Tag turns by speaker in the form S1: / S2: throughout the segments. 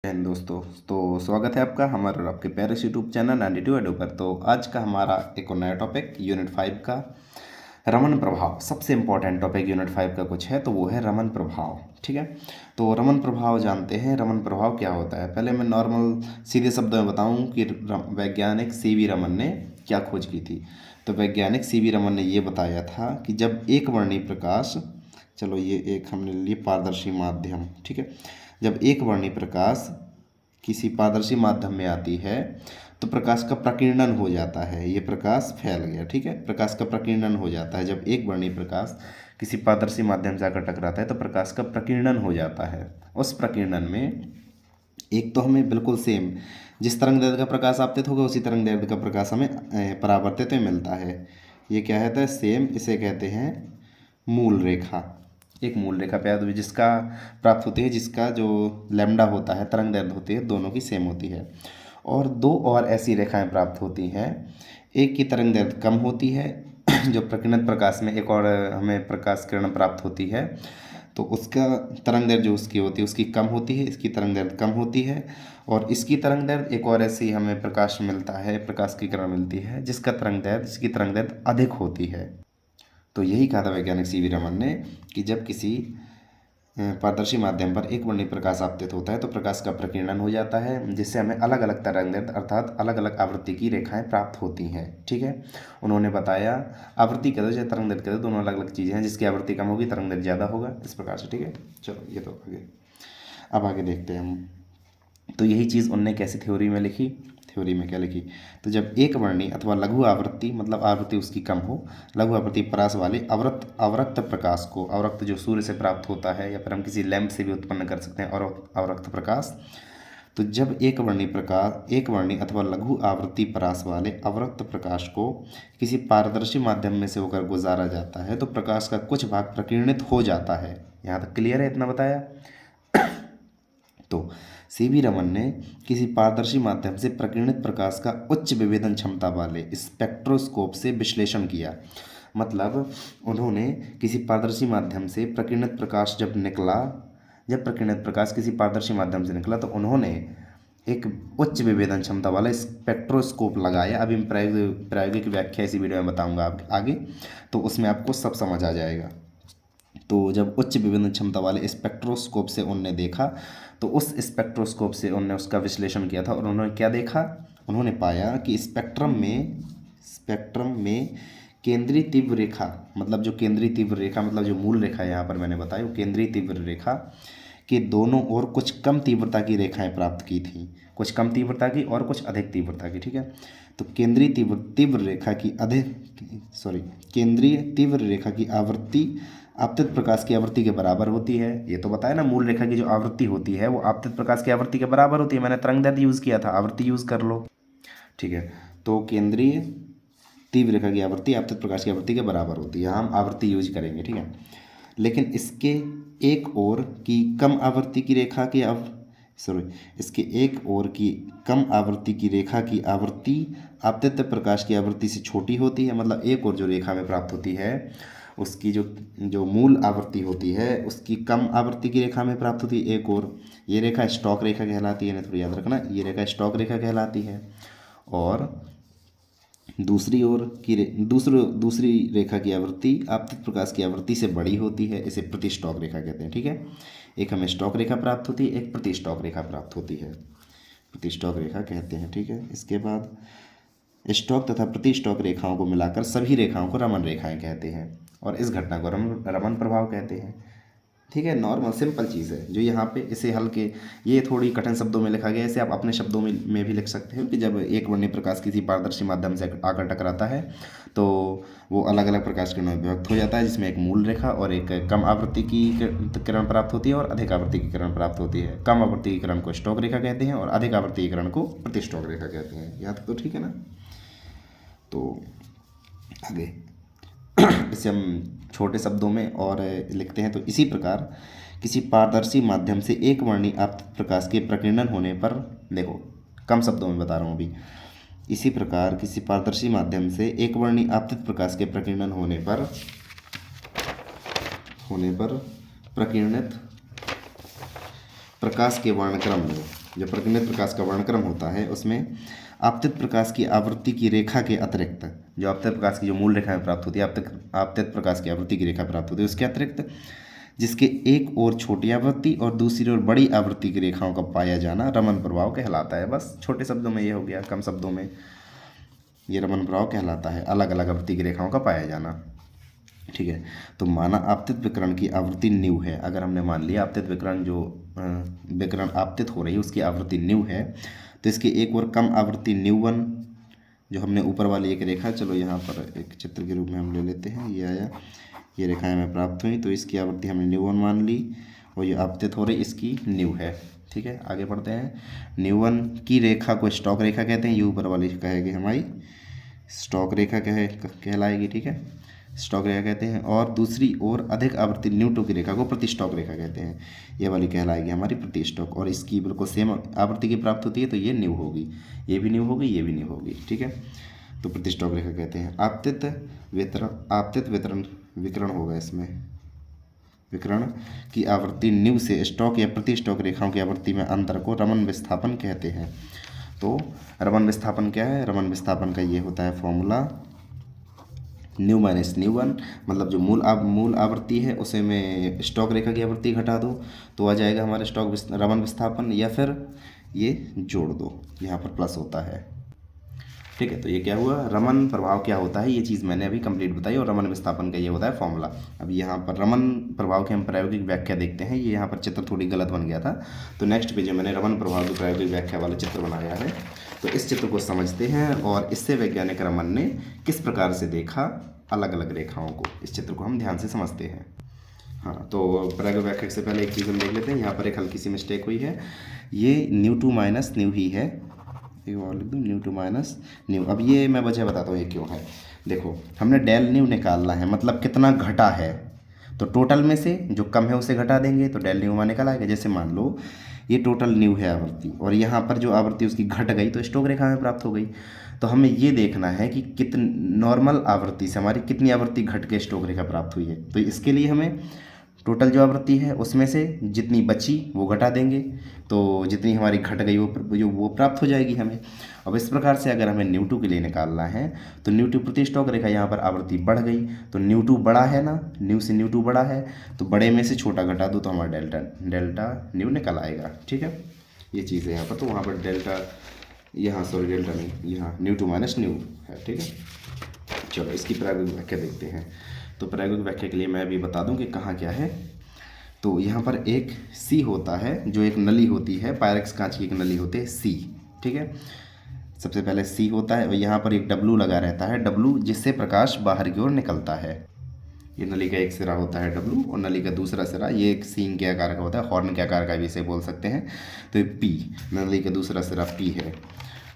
S1: दोस्तों, तो स्वागत है आपका हमारे और आपके प्यारे से यूट्यूब चैनल 92 एडो पर। तो आज का हमारा एक और नया टॉपिक यूनिट 5 का रमन प्रभाव। सबसे इम्पोर्टेंट टॉपिक यूनिट 5 का कुछ है तो वो है रमन प्रभाव। ठीक है, तो रमन प्रभाव जानते हैं। रमन प्रभाव क्या होता है, पहले मैं नॉर्मल सीधे शब्दों में बताऊं कि वैज्ञानिक सीवी रमन ने क्या खोज की थी। तो वैज्ञानिक सीवी रमन ने ये बताया था कि जब एक वर्णीय प्रकाश, चलो ये एक हमने लिए पारदर्शी माध्यम, ठीक है, जब एक वर्णीय प्रकाश किसी पारदर्शी माध्यम में आती है तो प्रकाश का प्रकीर्णन हो जाता है। ये प्रकाश फैल गया, ठीक है, प्रकाश का प्रकीर्णन हो जाता है। जब एक वर्णीय प्रकाश किसी पारदर्शी माध्यम से आकर टकराता है तो प्रकाश का प्रकीर्णन हो जाता है। उस प्रकीर्णन में एक तो हमें बिल्कुल सेम जिस तरंगदैर्घ्य का प्रकाश आपतित होगा उसी तरंगदैर्घ्य का प्रकाश हमें परावर्तित में मिलता है। ये क्या है, सेम, इसे कहते हैं मूल रेखा। एक मूल रेखा जिसका प्राप्त होती है, जिसका जो लैम्डा होता है, तरंगदैर्घ्य होती है, दोनों की सेम होती है। और दो और ऐसी रेखाएं प्राप्त होती हैं। एक की तरंगदैर्घ्य कम होती है जो प्रकीर्णित प्रकाश में एक और हमें प्रकाश किरण प्राप्त होती है तो उसका तरंगदैर्घ्य जो उसकी होती है उसकी कम होती है, इसकी तरंगदैर्घ्य कम होती है। और इसकी तरंगदैर्घ्य एक और ऐसी हमें प्रकाश मिलता है, प्रकाश की किरण मिलती है जिसकी तरंगदैर्घ्य अधिक होती है। तो यही कहा था वैज्ञानिक सीवी रमन ने कि जब किसी पारदर्शी माध्यम पर एक वर्णीय प्रकाश आपतित होता है तो प्रकाश का प्रकीर्णन हो जाता है, जिससे हमें अलग अलग तरंगदैर्घ्य अर्थात अलग अलग आवृत्ति की रेखाएं प्राप्त होती हैं। ठीक है, उन्होंने बताया आवृत्ति कह दो चाहे तरंगदैर्घ्य कह दो, दोनों अलग अलग चीज़ें हैं। जिसकी आवृत्ति कम होगी तरंगदैर्घ्य ज़्यादा होगा, इस प्रकार से। ठीक है, चलो ये तो आगे, अब आगे देखते हैं हम। तो यही चीज़ उनने कैसी थ्योरी में लिखी, थ्योरी में क्या लिखी, तो जब एक वर्णी अथवा लघु आवृत्ति, मतलब आवृत्ति उसकी कम हो, लघु आवृत्ति परास वाले अवरक्त प्रकाश को, अवरक्त जो सूर्य से प्राप्त होता है या फिर हम किसी लैंप से भी उत्पन्न कर सकते हैं और अवरक्त प्रकाश, तो जब एक वर्णी अथवा लघु आवृत्ति परास वाले अवरक्त प्रकाश को किसी पारदर्शी माध्यम में से होकर गुजारा जाता है तो प्रकाश का कुछ भाग प्रकीर्णित हो जाता है। यहाँ तक क्लियर है, इतना बताया। तो सीवी रमन ने किसी पारदर्शी माध्यम से प्रकीर्णित प्रकाश का उच्च विभेदन क्षमता वाले स्पेक्ट्रोस्कोप से विश्लेषण किया। मतलब उन्होंने किसी पारदर्शी माध्यम से प्रकीर्णित प्रकाश जब प्रकीर्णित प्रकाश किसी पारदर्शी माध्यम से निकला तो उन्होंने एक उच्च विभेदन क्षमता वाला स्पेक्ट्रोस्कोप लगाया। अभी मैं प्रायोगिक व्याख्या इसी वीडियो में बताऊंगा आगे, तो उसमें आपको सब समझ आ जाएगा। तो जब उच्च विभेदन क्षमता वाले स्पेक्ट्रोस्कोप से उनने देखा तो उस स्पेक्ट्रोस्कोप से उन्होंने उसका विश्लेषण किया था और उन्होंने क्या देखा, उन्होंने पाया कि स्पेक्ट्रम में केंद्रीय तीव्र रेखा, मतलब जो केंद्रीय तीव्र रेखा मतलब जो मूल रेखा यहाँ पर मैंने बताया, वो केंद्रीय तीव्र रेखा के दोनों ओर कुछ कम तीव्रता की रेखाएं प्राप्त की थी, कुछ कम तीव्रता की और कुछ अधिक तीव्रता की। ठीक है, तो केंद्रीय तीव्र रेखा की आवृत्ति आपतित प्रकाश की आवृत्ति के बराबर होती है। ये तो बताया ना, मूल रेखा की जो आवृत्ति होती है वो आपतित प्रकाश की आवृत्ति के बराबर होती है। मैंने तरंगदैर्घ्य यूज़ किया था, आवृत्ति यूज़ कर लो। ठीक है, तो केंद्रीय तीव्र रेखा की आवृत्ति आपतित प्रकाश की आवृत्ति के बराबर होती है, हम आवृत्ति यूज करेंगे। ठीक है, लेकिन इसके एक ओर की कम आवृत्ति की रेखा की इसके एक ओर की कम आवृत्ति की रेखा की आवृत्ति आपतित प्रकाश की आवृत्ति से छोटी होती है। मतलब एक और जो रेखा में प्राप्त होती है उसकी जो मूल आवृत्ति होती है उसकी कम आवृत्ति की रेखा में प्राप्त होती है। एक और ये रेखा स्टॉक रेखा कहलाती है, थोड़ा याद रखना, ये रेखा स्टॉक रेखा कहलाती है। और दूसरी रेखा की आवृत्ति आपतित प्रकाश की आवृत्ति से बड़ी होती है, इसे प्रति स्टॉक रेखा कहते हैं। ठीक है, एक हमें स्टॉक रेखा प्राप्त होती है, एक प्रति स्टॉक रेखा प्राप्त होती है, प्रति स्टॉक रेखा कहते हैं। ठीक है, इसके बाद स्टॉक तथा प्रति स्टॉक रेखाओं को मिलाकर सभी रेखाओं को रमन रेखाएं कहते हैं और इस घटना को रमन प्रभाव कहते हैं। ठीक है, नॉर्मल सिंपल चीज़ है जो यहाँ पे इसे हल्के, ये थोड़ी कठिन शब्दों में लिखा गया है, इसे आप अपने शब्दों में भी लिख सकते हो कि जब एक वर्णीय प्रकाश किसी पारदर्शी माध्यम से आकर टकराता है तो वो अलग अलग प्रकाश किरणों में विभक्त हो जाता है, जिसमें एक मूल रेखा और एक कम आवृत्ति की किरण प्राप्त होती है और अधिक आवृत्ति की किरण प्राप्त होती है। कम आवृत्ति की किरण को स्टॉक रेखा कहते हैं और अधिक आवृत्ति की किरण को प्रति स्टॉक रेखा कहते हैं। यहाँ तक तो ठीक है ना। तो आगे इसे हम छोटे शब्दों में और लिखते हैं। तो इसी प्रकार किसी पारदर्शी माध्यम से एक वर्णीय आपतित प्रकाश के प्रकीर्णन होने पर, देखो कम शब्दों में बता रहा हूँ अभी, इसी प्रकार किसी पारदर्शी माध्यम से एक वर्णीय आपतित प्रकाश के प्रकीर्णन होने पर प्रकीर्णित प्रकाश के वर्णक्रम में जो परिगणित प्रकाश का वर्णक्रम होता है उसमें आपतित प्रकाश की आवृत्ति की रेखा के अतिरिक्त, जो आपतित प्रकाश की जो मूल रेखा में प्राप्त होती है, आपतित प्रकाश की आवृत्ति की रेखा प्राप्त होती है, उसके अतिरिक्त जिसके एक ओर छोटी आवृत्ति और दूसरी ओर बड़ी आवृत्ति की रेखाओं का पाया जाना रमन प्रभाव कहलाता है। बस छोटे शब्दों में ये हो गया, कम शब्दों में ये रमन प्रभाव कहलाता है, अलग अलग आवृत्ति की रेखाओं का पाया जाना। ठीक है, तो माना आपतित विकिरण की आवृत्ति न्यू है। अगर हमने मान लिया आपतित विकिरण जो विकिरण आपतित हो रही है उसकी आवृत्ति न्यू है, तो इसकी एक और कम आवृत्ति न्यू वन, जो हमने ऊपर वाली एक रेखा, चलो यहाँ पर एक चित्र के रूप में हम ले लेते हैं, ये आया, ये रेखाएं हमें प्राप्त हुई, तो इसकी आवृत्ति हमने न्यू वन मान ली और ये आपतित हो रही इसकी न्यू है। ठीक है, आगे बढ़ते हैं। न्यू वन की रेखा को स्टॉक रेखा कहते हैं, ये ऊपर वाली कहेगी हमारी स्टॉक रेखा कहलाएगी। ठीक है, स्टॉक रेखा कहते हैं। और दूसरी ओर अधिक आवृत्ति न्यू टू की रेखा को प्रति स्टॉक रेखा कहते हैं, ये वाली कहलाएगी हमारी प्रति स्टॉक। और इसकी बिल्कुल सेम आवृत्ति की प्राप्त होती है, तो ये न्यू होगी, ये भी न्यू होगी, ये भी न्यू होगी। ठीक है, तो प्रति स्टॉक रेखा कहते हैं। आपतित विकिरण होगा इसमें, विकिरण की आवृत्ति न्यू से स्टॉक या प्रति स्टॉक रेखाओं की आवृत्ति में अंतर को रमन विस्थापन कहते हैं। तो रमन विस्थापन क्या है? रमन विस्थापन का ये होता है formula, new minus new one, मतलब जो मूल आवृत्ति है उसे में स्टॉक रेखा की आवृत्ति घटा दो तो आ जाएगा हमारे रमन विस्थापन, या फिर ये जोड़ दो, यहाँ पर प्लस होता है। ठीक है, तो ये क्या हुआ, रमन प्रभाव क्या होता है, ये चीज़ मैंने अभी कंप्लीट बताई, और रमन विस्थापन का ये होता है फॉर्मूला। अब यहाँ पर रमन प्रभाव की हम प्रायोगिक व्याख्या देखते हैं। ये यहाँ पर चित्र थोड़ी गलत बन गया था, तो नेक्स्ट पेज में मैंने रमन प्रभाव की प्रायोगिक व्याख्या वाला चित्र बनाया है। तो इस चित्र को समझते हैं और इससे वैज्ञानिक रमन ने किस प्रकार से देखा अलग अलग रेखाओं को, इस चित्र को हम ध्यान से समझते हैं। हाँ, तो प्रायोगिक व्याख्या से पहले एक चीज़ हम देख लेते हैं। यहाँ पर एक हल्की सी मिस्टेक हुई है, ये न्यू टू माइनस न्यू ही है, और लिख दूँ न्यू टू माइनस न्यू। अब ये मैं वजह बताता हूँ ये क्यों है। देखो, हमने डेल न्यू निकालना है, मतलब कितना घटा है, तो टोटल में से जो कम है उसे घटा देंगे तो डेल न्यू वहाँ निकल आएगा। जैसे मान लो ये टोटल न्यू है आवृत्ति, और यहाँ पर जो आवृत्ति उसकी घट गई तो स्टोक रेखा में प्राप्त हो गई। तो हमें ये देखना है कि कितनी नॉर्मल आवृत्ति से हमारी कितनी आवृत्ति घट के स्टोक रेखा प्राप्त हुई है। तो इसके लिए हमें टोटल जो आवृत्ति है उसमें से जितनी बची वो घटा देंगे, तो जितनी हमारी घट गई वो प्राप्त हो जाएगी हमें। अब इस प्रकार से अगर हमें न्यू टू के लिए निकालना है तो न्यू टू प्रति स्टॉक रेखा, यहाँ पर आवृत्ति बढ़ गई तो न्यू टू बड़ा है ना, न्यू से न्यू टू बड़ा है, तो बड़े में से छोटा घटा दो तो हमारा डेल्टा न्यू निकल आएगा। ठीक है, ये चीज़ है यहाँ पर, तो वहाँ पर डेल्टा, यहाँ सॉरी डेल्टा नहीं, यहाँ न्यू टू माइनस न्यू है। ठीक है, चलो इसकी प्रायोगिक व्याख्या देखते हैं। तो प्रायोगिक व्याख्या के लिए मैं अभी बता दूं कि कहाँ क्या है। तो यहाँ पर एक सी होता है, जो एक नली होती है, पायरेक्स कांच की एक नली होती है सी। ठीक है, सबसे पहले सी होता है, और यहाँ पर एक डब्लू लगा रहता है, डब्लू जिससे प्रकाश बाहर की ओर निकलता है। ये नली का एक सिरा होता है डब्लू, और नली का दूसरा सिरा ये एक सींग के आकार का होता है, हॉर्न के आकार का भी इसे बोल सकते हैं। तो ये पी, नली का दूसरा सिरा पी है,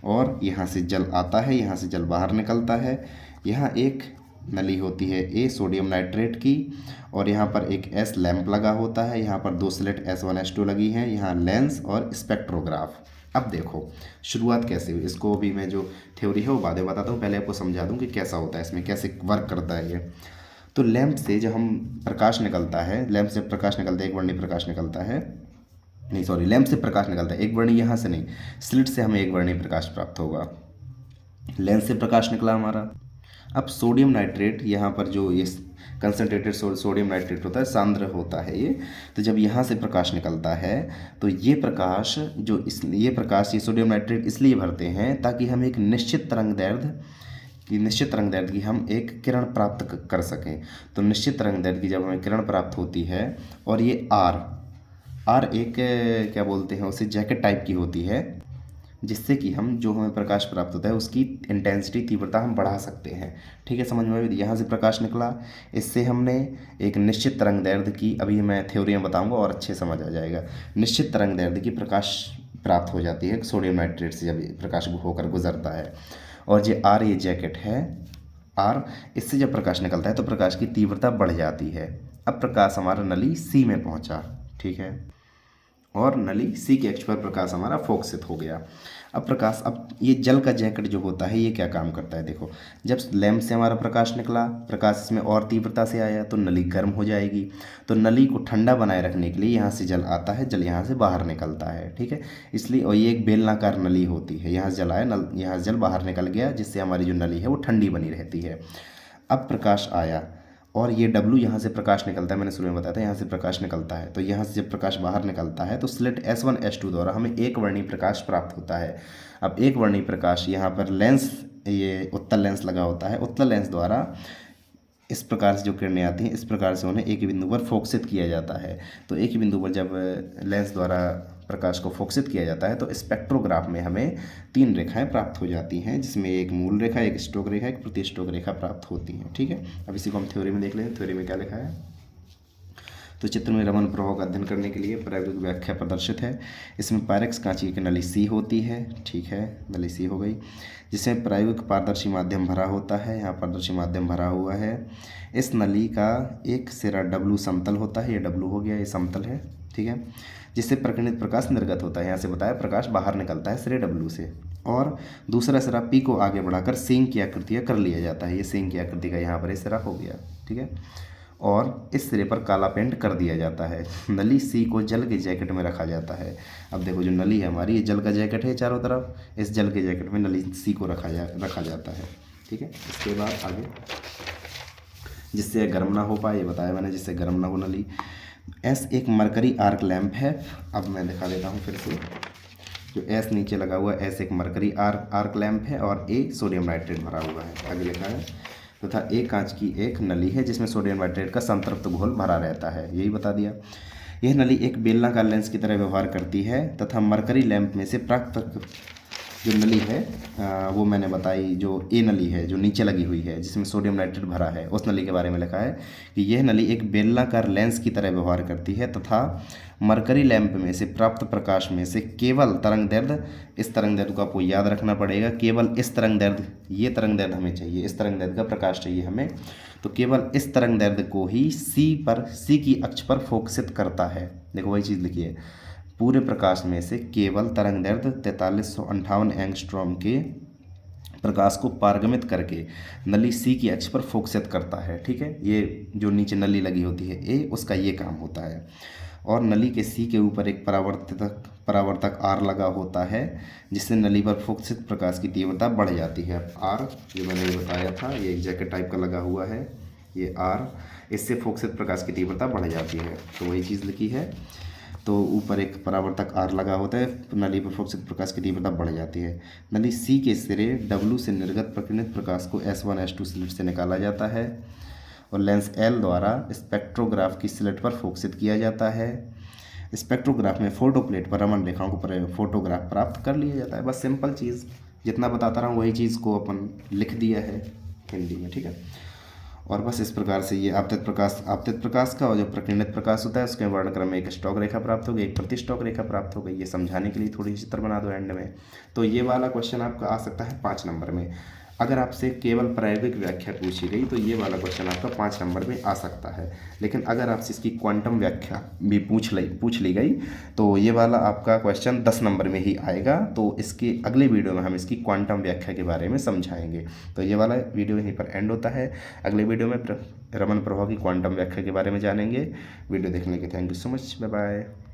S1: और यहाँ से जल आता है, यहाँ से जल बाहर निकलता है। यहाँ एक नली होती है ए सोडियम नाइट्रेट की, और यहाँ पर एक एस लैंप लगा होता है, यहाँ पर दो स्लिट S1 S2 लगी हैं, यहाँ लेंस और स्पेक्ट्रोग्राफ। अब देखो शुरुआत कैसे हुई, इसको भी मैं जो थ्योरी है वो बाद में बताता हूँ, पहले आपको समझा दूँ कि कैसा होता है, इसमें कैसे वर्क करता है ये। तो लैंप से जब हम प्रकाश निकलता है, लैंप से प्रकाश निकलता है, एक वर्णी प्रकाश निकलता है, नहीं सॉरी, लैंप से प्रकाश निकलता है, एक वर्णी यहाँ से नहीं, स्लिट से हमें एक वर्णी प्रकाश प्राप्त होगा। लेंस से प्रकाश निकला हमारा। अब सोडियम नाइट्रेट, यहाँ पर जो ये कंसनट्रेटेड सोडियम नाइट्रेट होता है, सांद्र होता है ये, तो जब यहाँ से प्रकाश निकलता है तो ये प्रकाश ये सोडियम नाइट्रेट इसलिए भरते हैं ताकि हम एक निश्चित तरंग दैर्ध्य की हम एक किरण प्राप्त कर सकें। तो निश्चित तरंग दैर्ध्य की जब हमें किरण प्राप्त होती है, और ये आर एक क्या बोलते हैं उसे, जैकेट टाइप की होती है, जिससे कि हम जो हमें प्रकाश प्राप्त होता है उसकी इंटेंसिटी, तीव्रता हम बढ़ा सकते हैं। ठीक है, समझ में? यहाँ से प्रकाश निकला, इससे हमने एक निश्चित तरंग दैर्ध्य की, अभी मैं थ्योरी में बताऊंगा और अच्छे समझ आ जाएगा, निश्चित तरंग दैर्ध्य की प्रकाश प्राप्त हो जाती है सोडियम नाइट्रेट से जब प्रकाश होकर गुजरता है। और जो आर, ये जैकेट है आर, इससे जब प्रकाश निकलता है तो प्रकाश की तीव्रता बढ़ जाती है। अब प्रकाश हमारा नली सी में पहुँचा। ठीक है, और नली सी के अक्ष पर प्रकाश हमारा फोकसित हो गया। अब ये जल का जैकेट जो होता है ये क्या काम करता है, देखो जब लैंप से हमारा प्रकाश निकला, प्रकाश इसमें और तीव्रता से आया तो नली गर्म हो जाएगी। तो नली को ठंडा बनाए रखने के लिए यहाँ से जल आता है, जल यहाँ से बाहर निकलता है, ठीक है। इसलिए और ये एक बेलनाकार नली होती है, यहाँ से जल आया, यहाँ से जल बाहर निकल गया, जिससे हमारी जो नली है वो ठंडी बनी रहती है। अब प्रकाश आया और ये W यहाँ से प्रकाश निकलता है, मैंने शुरू में बताया था यहाँ से प्रकाश निकलता है। तो यहाँ से जब प्रकाश बाहर निकलता है तो स्लिट S1 S2 द्वारा हमें एक वर्णी प्रकाश प्राप्त होता है। अब एक वर्णी प्रकाश यहाँ पर लेंस, ये उत्तल लेंस लगा होता है, उत्तल लेंस द्वारा इस प्रकार से जो किरणें आती हैं इस प्रकार से उन्हें एक ही बिंदु पर फोकसित किया जाता है। तो एक ही बिंदु पर जब लेंस द्वारा प्रकाश को फोकसित किया जाता है तो स्पेक्ट्रोग्राफ में हमें 3 रेखाएं प्राप्त हो जाती हैं, जिसमें एक मूल रेखा, एक स्टोक रेखा, एक प्रतिस्टोक रेखा प्राप्त होती हैं, ठीक है। अब इसी को हम थ्योरी में देख लें, थ्योरी में क्या लिखा है। तो चित्र में रमन प्रभाव का अध्ययन करने के लिए प्रायोगिक व्याख्या प्रदर्शित है। इसमें पायरेक्स कांची की नली सी होती है, ठीक है, नली सी हो गई, जिसमें प्रायोगिक पारदर्शी माध्यम भरा होता है। यहाँ पारदर्शी माध्यम भरा हुआ है। इस नली का एक सिरा W समतल होता है, ये W हो गया, ये समतल है, ठीक है, जिससे प्रकीर्णित प्रकाश निर्गत होता है। यहाँ से बताया प्रकाश बाहर निकलता है सिरे W से, और दूसरा सिरा P को आगे बढ़ाकर सींग की आकृति कर लिया जाता है। ये सींग की आकृति का यहाँ पर ये सिरा हो गया, ठीक है, और इस सिरे पर काला पेंट कर दिया जाता है। नली सी को जल के जैकेट में रखा जाता है। अब देखो जो नली है हमारी, ये जल का जैकेट है चारों तरफ, इस जल के जैकेट में नली सी को रखा जाता है, ठीक है। इसके बाद आगे, जिससे गर्म ना हो पाए, ये बताया मैंने, जिससे गर्म ना हो नली। S एक मरकरी आर्क लैंप है। अब मैं दिखा देता हूँ फिर से, जो S नीचे लगा हुआ है, S एक मरकरी आर्क लैंप है और A सोडियम नाइट्रेट भरा हुआ है, आगे लिखा है, तथा एक कांच की एक नली है जिसमें सोडियम नाइट्रेट का संतृप्त घोल भरा रहता है, यही बता दिया। यह नली एक बेलनाकार लेंस की तरह व्यवहार करती है तथा मरकरी लैंप में से प्राप्त जो नली है वो मैंने बताई, जो ए नली है जो नीचे लगी हुई है जिसमें सोडियम नाइट्रेट भरा है, उस नली के बारे में लिखा है कि यह नली एक बेलनाकार लेंस की तरह व्यवहार करती है तथा मरकरी लैंप में से प्राप्त प्रकाश में से केवल तरंग दैर्ध्य, इस तरंग दैर्ध्य को आपको याद रखना पड़ेगा, केवल इस तरंग दैर्ध्य, ये तरंग दैर्ध्य हमें चाहिए, इस तरंग दैर्ध्य का प्रकाश चाहिए हमें, तो केवल इस तरंग दैर्ध्य को ही सी की अक्ष पर फोकसित करता है। देखो वही चीज़ लिखी है, पूरे प्रकाश में से केवल तरंग दैर्ध्य 4358 एंगस्ट्रॉम के प्रकाश को पारगमित करके नली सी की अक्ष पर फोकसित करता है, ठीक है। ये जो नीचे नली लगी होती है ए, उसका ये काम होता है। और नली के सी के ऊपर एक परावर्तक आर लगा होता है, जिससे नली पर फोकसित प्रकाश की तीव्रता बढ़ जाती है। आर जो मैंने ये बताया था, ये एक जैकेट टाइप का लगा हुआ है, ये आर, इससे फोकसित प्रकाश की तीव्रता बढ़ जाती है, तो वही चीज़ लिखी है। तो ऊपर एक परावर्तक आर लगा होता है, नली पर फोकसित प्रकाश की तीव्रता बढ़ जाती है। नली सी के सिरे W से निर्गत प्रकीर्णित प्रकाश को S1 S2 स्लिट से निकाला जाता है और लेंस L द्वारा स्पेक्ट्रोग्राफ की स्लिट पर फोकसित किया जाता है। स्पेक्ट्रोग्राफ में फोटो प्लेट पर रमन रेखाओं को फोटोग्राफ प्राप्त कर लिया जाता है। बस सिंपल चीज़, जितना बताता रहा हूँ वही चीज़ को अपन लिख दिया है हिंदी में, ठीक है। और बस इस प्रकार से ये आपतित प्रकाश का और जो प्रकीर्णित प्रकाश होता है उसके वर्णक्रम में एक स्टॉक रेखा प्राप्त हो गई, एक प्रतिस्टॉक रेखा प्राप्त हो गई। ये समझाने के लिए थोड़ी सी चित्र बना दो एंड में। तो ये वाला क्वेश्चन आपका आ सकता है 5 नंबर में। अगर आपसे केवल प्रायोगिक व्याख्या पूछी गई तो ये वाला क्वेश्चन आपका 5 नंबर में आ सकता है। लेकिन अगर आपसे इसकी क्वांटम व्याख्या भी पूछ ली गई तो ये वाला आपका क्वेश्चन 10 नंबर में ही आएगा। तो इसके अगले वीडियो में हम इसकी क्वांटम व्याख्या के बारे में समझाएंगे। तो ये वाला वीडियो यहीं पर एंड होता है। अगले वीडियो में रमन प्रभाव की क्वांटम व्याख्या के बारे में जानेंगे। वीडियो देखने के thank you so much, bye bye.